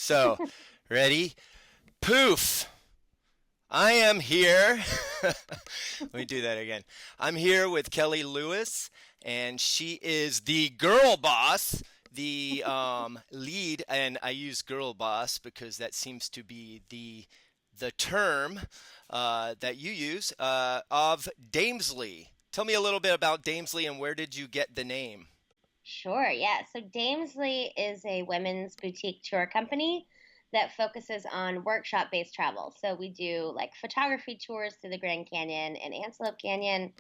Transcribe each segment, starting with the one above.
So, ready? Poof! I am here. Let me do that again. I'm here with Kelly Lewis, and she is the girl boss, the lead, and I use girl boss because that seems to be the term that you use of Damesly. Tell me a little bit about Damesly and where did you get the name? Sure, yeah. So Damesly is a women's boutique tour company that focuses on workshop-based travel. So we do like photography tours through the Grand Canyon and Antelope Canyon,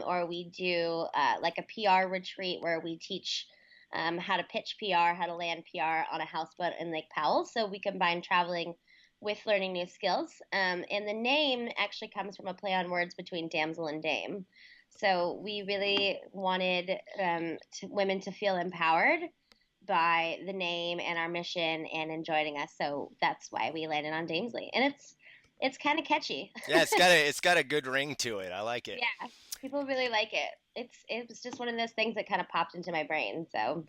or we do like a PR retreat where we teach how to pitch PR, how to land PR on a houseboat in Lake Powell. So we combine traveling with learning new skills. And the name actually comes from a play on words between damsel and dame. So we really wanted women to feel empowered by the name and our mission and in joining us. So that's why we landed on Damesley, and it's kind of catchy. Yeah, it's got a good ring to it. I like it. Yeah, people really like it. It was just one of those things that kind of popped into my brain, so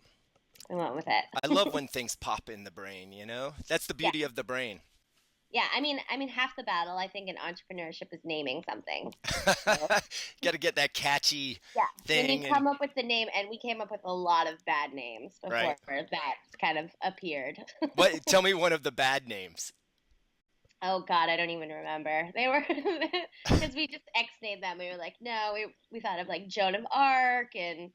we went with it. I love when things pop in the brain, you know? That's the Yeah, beauty of the brain. yeah. I mean, half the battle I think in entrepreneurship is naming something. So Got to get that catchy yeah, when you thing and come up with the name, and we came up with a lot of bad names before right. that kind of appeared. What tell me one of the bad names. Oh God, I don't even remember. They were because we just X-nayed them. We were like, no, we thought of like Joan of Arc and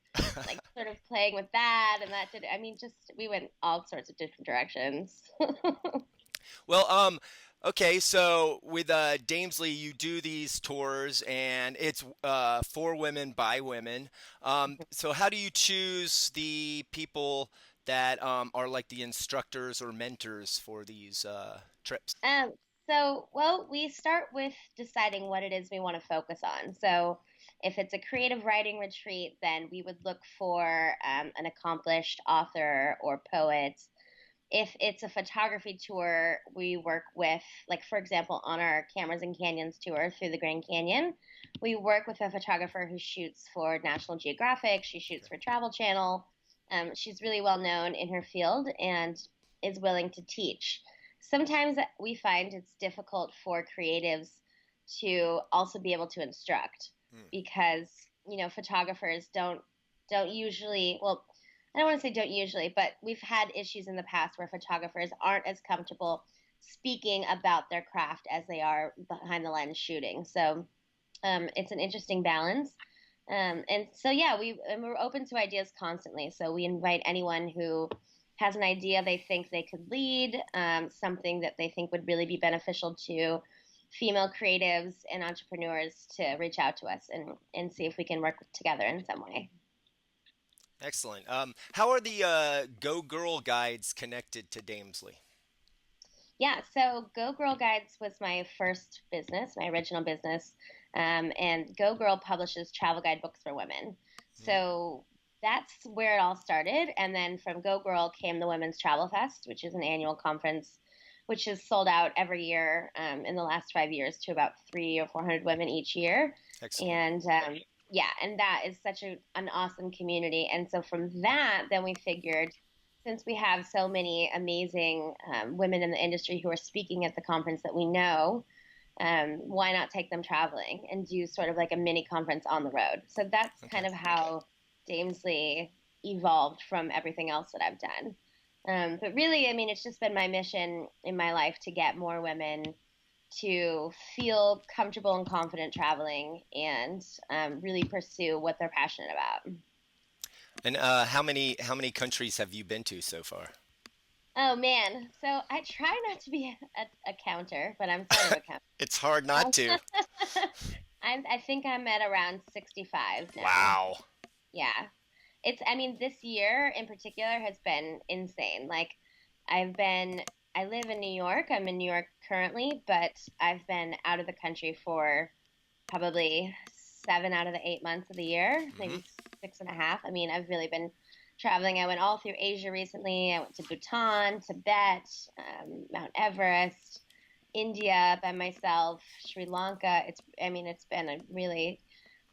like sort of playing with that and that did. I mean, just we went all sorts of different directions. Well, okay, so with Damesley, you do these tours, and it's for women by women. So how do you choose the people that are like the instructors or mentors for these trips? Um, well, we start with deciding what it is we want to focus on. So, if it's a creative writing retreat, then we would look for an accomplished author or poet. If it's a photography tour, we work with, like, for example, on our Cameras and Canyons tour through the Grand Canyon, we work with a photographer who shoots for National Geographic. She shoots for Travel Channel. She's really well known in her field and is willing to teach. Sometimes we find it's difficult for creatives to also be able to instruct Hmm. because, photographers don't usually, well, I don't want to say don't usually, but we've had issues in the past where photographers aren't as comfortable speaking about their craft as they are behind the lens shooting. So it's an interesting balance. And so, yeah, we're open to ideas constantly. So we invite anyone who has an idea they think they could lead, something that they think would really be beneficial to female creatives and entrepreneurs to reach out to us and see if we can work together in some way. Excellent. How are the Go Girl guides connected to Damesley? Yeah, so Go Girl Guides was my first business, my original business. And Go Girl publishes travel guide books for women. Hmm. So that's where it all started. And then from Go Girl came the Women's Travel Fest, which is an annual conference which is sold out every year in the last 5 years to about three or 400 women each year. Excellent. And yeah, and that is such an awesome community. And so from that, then we figured since we have so many amazing women in the industry who are speaking at the conference that we know, why not take them traveling and do sort of like a mini conference on the road? So that's Okay. kind of how Damesley evolved from everything else that I've done. But really, I mean, it's just been my mission in my life to get more women to feel comfortable and confident traveling and really pursue what they're passionate about. And how many countries have you been to so far? Oh man, so I try not to be a counter, but I'm sort of a counter. It's hard not to. I think I'm at around 65 now. Wow. Yeah. I mean, this year in particular has been insane. Like, I live in New York. I'm in New York currently, but I've been out of the country for probably 7 out of the 8 months of the year, Hmm. maybe six and a half. I mean, I've really been traveling. I went all through Asia recently. I went to Bhutan, Tibet, Mount Everest, India by myself, Sri Lanka. I mean, it's been a really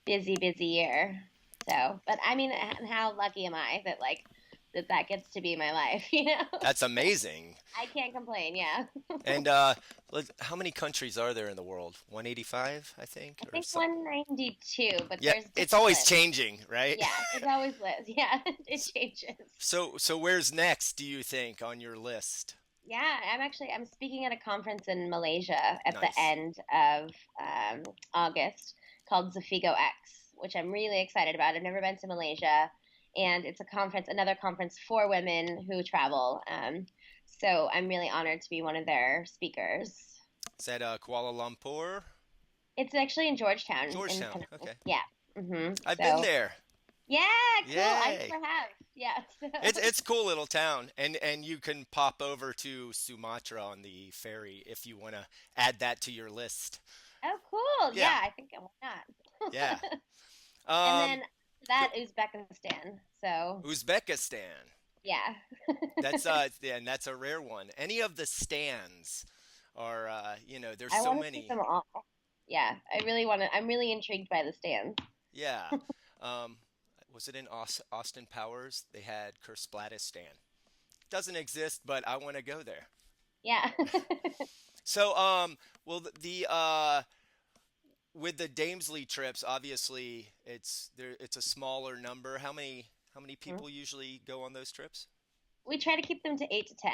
busy, busy year. So, but I mean, how lucky am I that like that gets to be my life, you know? That's amazing. I can't complain, yeah. And how many countries are there in the world? 185, I think, I or think so. 192, but Yeah, there's it's different always lists. changing, right? Yeah, there's always lists. Yeah, it changes. So where's next, do you think, on your list? Yeah, I'm speaking at a conference in Malaysia at the Nice. end of August called Zafigo X, which I'm really excited about. I've never been to Malaysia, and it's a conference, another conference for women who travel. So I'm really honored to be one of their speakers. Is that Kuala Lumpur? It's actually in Georgetown in Georgetown. Penang. Okay. Yeah. I've been So there. yeah, cool. I Yay. never have. Yeah. It's a cool little town, and you can pop over to Sumatra on the ferry if you want to add that to your list. Oh, cool. Yeah, Yeah, I think why yeah. not? And Um, then go- that Uzbekistan. So Uzbekistan. yeah. That's yeah, and that's a rare one. Any of the stands are there's I so want to see many. them all. Yeah, I really want to. I'm really intrigued by the stands. Yeah. Um, was it in Austin Powers? They had Kursplatistan. Doesn't exist, but I want to go there. Yeah. So, well, with the Damesley trips, obviously it's a smaller number. How many people usually go on those trips? We try to keep them to 8 to 10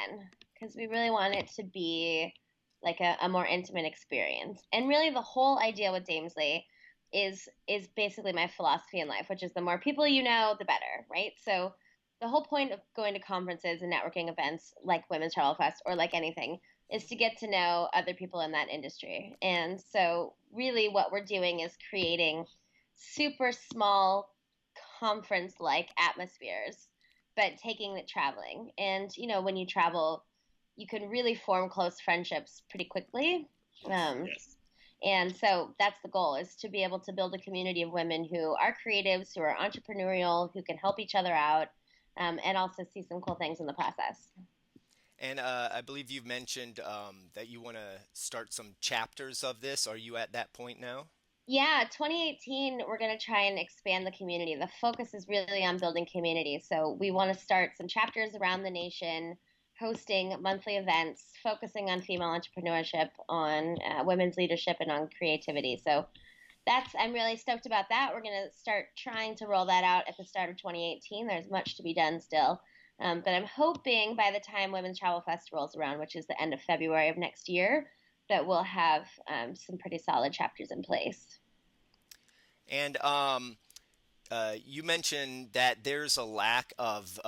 because we really want it to be like a more intimate experience. And really, the whole idea with Damesley is basically my philosophy in life, which is the more people you know, the better, right? So the whole point of going to conferences and networking events like Women's Travel Fest or like anything is to get to know other people in that industry. And so really what we're doing is creating super small conference like atmospheres, but taking it traveling. And when you travel, you can really form close friendships pretty quickly. Um, Yes. and so that's the goal, is to be able to build a community of women who are creatives, who are entrepreneurial, who can help each other out, and also see some cool things in the process. And I believe you've mentioned that you want to start some chapters of this. Are you at that point now? Yeah, 2018, we're going to try and expand the community. The focus is really on building community. So we want to start some chapters around the nation, hosting monthly events, focusing on female entrepreneurship, on women's leadership, and on creativity. So I'm really stoked about that. We're going to start trying to roll that out at the start of 2018. There's much to be done still. But I'm hoping by the time Women's Travel Fest rolls around, which is the end of February of next year, that we'll have some pretty solid chapters in place. And you mentioned that there's a lack of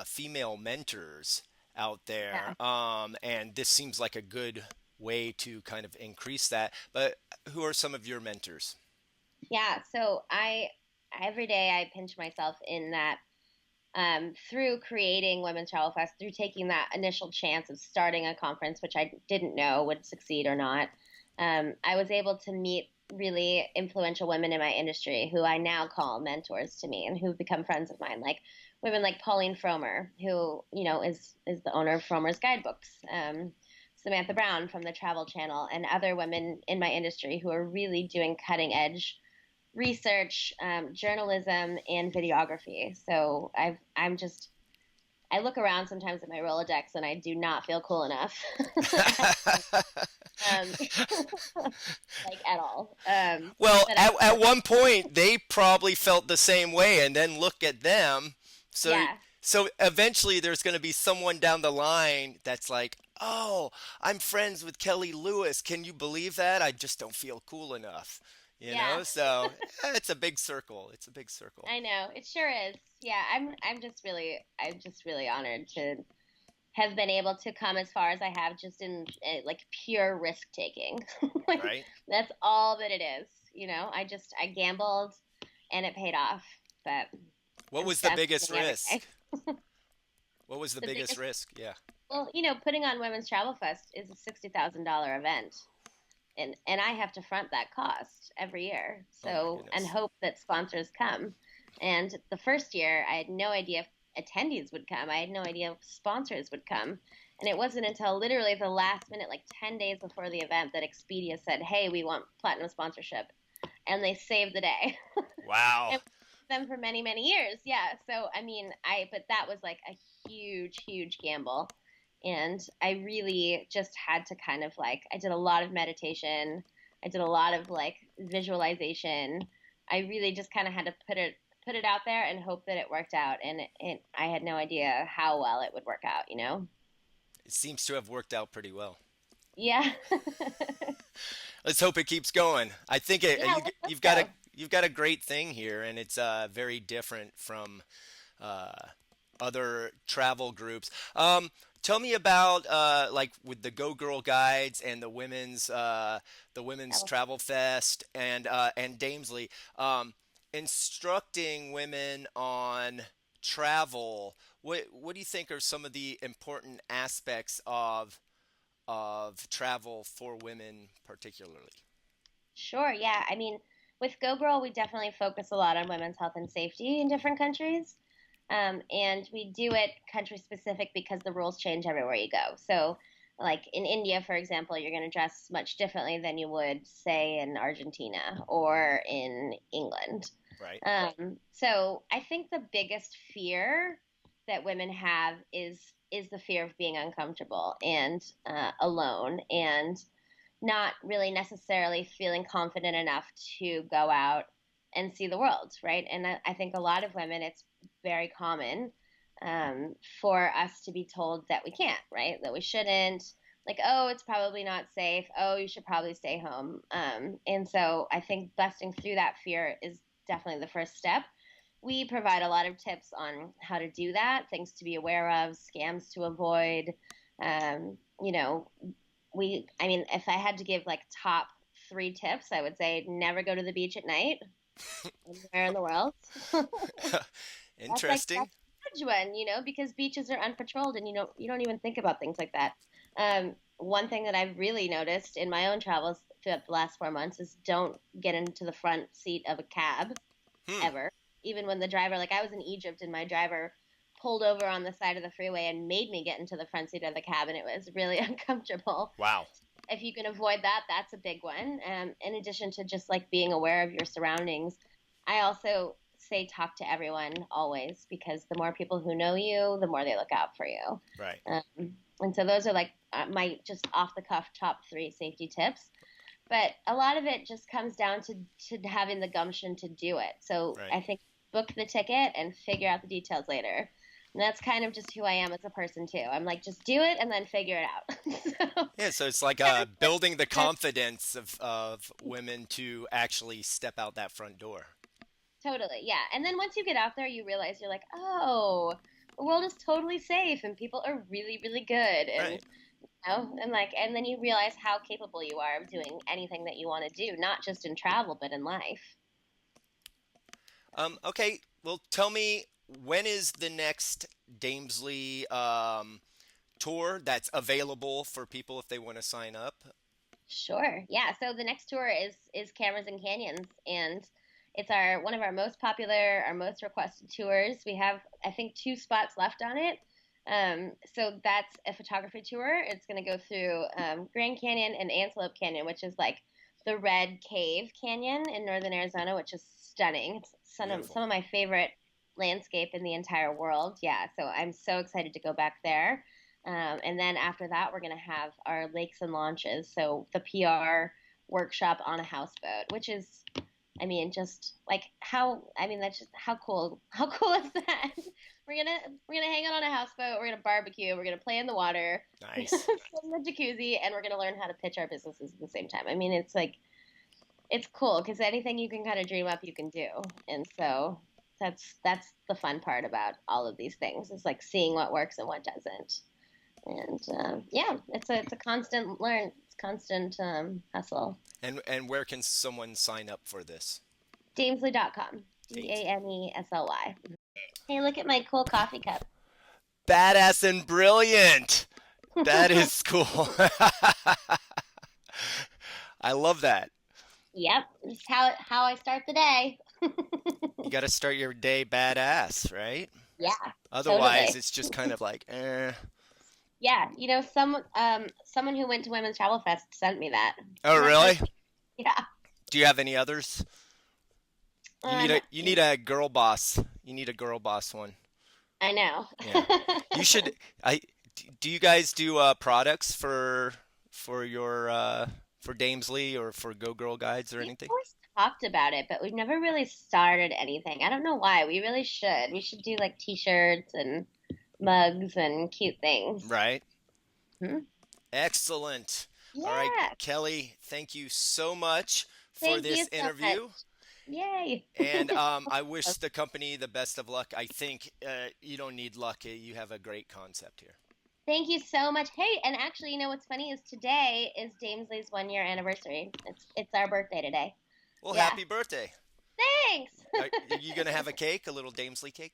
female mentors out Yeah. there, and this seems like a good way to kind of increase that. But who are some of your mentors? Yeah, so I every day I pinch myself in that through creating Women's Travel Fest, through taking that initial chance of starting a conference, which I didn't know would succeed or not. I was able to meet really influential women in my industry who I now call mentors to me and who've become friends of mine, like women like Pauline Fromer, who is the owner of Fromer's Guidebooks. Samantha Brown from the Travel Channel, and other women in my industry who are really doing cutting edge research, journalism, and videography. So I look around sometimes at my Rolodex and I do not feel cool enough, um, like at all. Well, But at one point they probably felt the same way, and then look at them. So yeah, so eventually there's going to be someone down the line that's like, "Oh, I'm friends with Kelly Lewis. Can you believe that? I just don't feel cool enough." yeah, So it's a big circle. It's a big circle. I know it sure is. Yeah, I'm just really honored to have been able to come as far as I have, just in like pure risk taking. Like Right? that's all that it is. I gambled and it paid off. But What I'm was the I'm biggest winning every day. risk? What was the The biggest biggest, risk? Yeah. well, putting on Women's Travel Fest is a $60,000 event, and I have to front that cost every year. Oh my So, and goodness. hope that sponsors come. And the first year, I had no idea if attendees would come. I had no idea if sponsors would come. And it wasn't until literally the last minute, like 10 days before the event, that Expedia said, "Hey, we want platinum sponsorship." And they saved the day. Wow. And them for many, many years. Yeah. So, I mean, but that was like a huge, huge gamble. And I really just had to kind of like, I did a lot of meditation. I did a lot of like visualization. I really just kind of had to put it out there and hope that it worked out. And I had no idea how well it would work out, you know? It seems to have worked out pretty well. Yeah. Let's hope it keeps going. I think Yeah, let's you've got a go. great thing here, and it's very different from uh, other travel groups. Tell me about like with the Go Girl guides and the women's travel fest and Damesley, instructing women on travel. What do you think are some of the important aspects of travel for women particularly? Sure, yeah. I mean, with Go Girl, we definitely focus a lot on women's health and safety in different countries. And we do it country specific because the rules change everywhere you go. So, like in India, for example, you're going to dress much differently than you would, say, in Argentina or in England. Right. So I think the biggest fear that women have is the fear of being uncomfortable and alone and not really necessarily feeling confident enough to go out and see the world, right? And I think a lot of women, it's very common for us to be told that we can't, right? That we shouldn't. Like, oh, it's probably not safe. Oh, you should probably stay home. And so I think busting through that fear is definitely the first step. We provide a lot of tips on how to do that, things to be aware of, scams to avoid. You know, I mean, if I had to give like top three tips, I would say never go to the beach at night anywhere in the world. Interesting. That's a huge one, because beaches are unpatrolled and you don't even think about things like that. One thing that I've really noticed in my own travels throughout the last 4 months is don't get into the front seat of a cab Hmm. ever. Even when the driver, like I was in Egypt and my driver pulled over on the side of the freeway and made me get into the front seat of the cab, and it was really uncomfortable. Wow. If you can avoid that, that's a big one. In addition to just like being aware of your surroundings, I also say talk to everyone always because the more people who know you, the more they look out for you. Right. And so those are like my just off the cuff top three safety tips. But a lot of it just comes down to having the gumption to do it. So Right. I think book the ticket and figure out the details later. And that's kind of just who I am as a person too. I'm like, just do it and then figure it out. So Yeah, so it's like kind of building the that's confidence of women to actually step out that front door. totally, yeah. And then once you get out there, you realize you're like, oh, the world is totally safe and people are really, really good. And Right. and then you realize how capable you are of doing anything that you want to do, not just in travel, but in life. Okay. Well, tell me, when is the next Damesley tour that's available for people if they want to sign up? Sure. Yeah. So the next tour is Cameras and Canyons, and it's our one of our most popular, our most requested tours. We have I think two spots left on it. So that's a photography tour. It's going to go through Grand Canyon and Antelope Canyon, which is like the Red Cave Canyon in northern Arizona, which is stunning. It's Beautiful. some of my favorite landscape in the entire world. Yeah. So I'm so excited to go back there. And then after that, we're going to have our lakes and launches. So the PR workshop on a houseboat, which is, I mean, just like I mean, that's just how cool. How cool is that? We're gonna hang out on a houseboat. We're gonna barbecue. We're gonna play in the water, sit Nice. in the jacuzzi, and we're gonna learn how to pitch our businesses at the same time. I mean, it's like it's cool because anything you can kind of dream up, you can do, and so that's the fun part about all of these things is like seeing what works and what doesn't. And yeah, it's a constant learn, it's constant hustle. And where can someone sign up for this? Damesly.com. Dames. Danesly. Hey, look at my cool coffee cup. Badass and brilliant. That is cool. I love that. Yep, this is how I start the day. You got to start your day badass, right? Yeah, Otherwise, totally. it's just kind of like, eh. Yeah, someone who went to Women's Travel Fest sent me that. Oh, Isn't that really? crazy? Yeah. Do you have any others? Um, You need a girl boss. You need a girl boss one. I know. Yeah. You should. I do you guys do products for your for Damesley or for Go Girl Guides or We've anything? always talked about it, but we've never really started anything. I don't know why. We really should. We should do like t-shirts and mugs and cute things. Right. Hmm? Excellent. All right, Yeah. Kelly, thank you so much for Thank you this so much. interview. Yay. And I wish the company the best of luck. I think you don't need luck. You have a great concept here. Thank you so much. Hey, and actually, you know what's funny is today is Damesley's 1 year anniversary. It's our birthday today. Well, Yeah. happy birthday. Thanks. Are you going to have a cake, a little Damesley cake?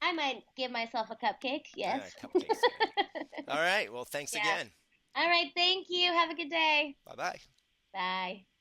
I might give myself a cupcake. Yes. Cupcakes are good. All right. Well, thanks Yeah. again. All right. Thank you. Have a good day. Bye bye. Bye.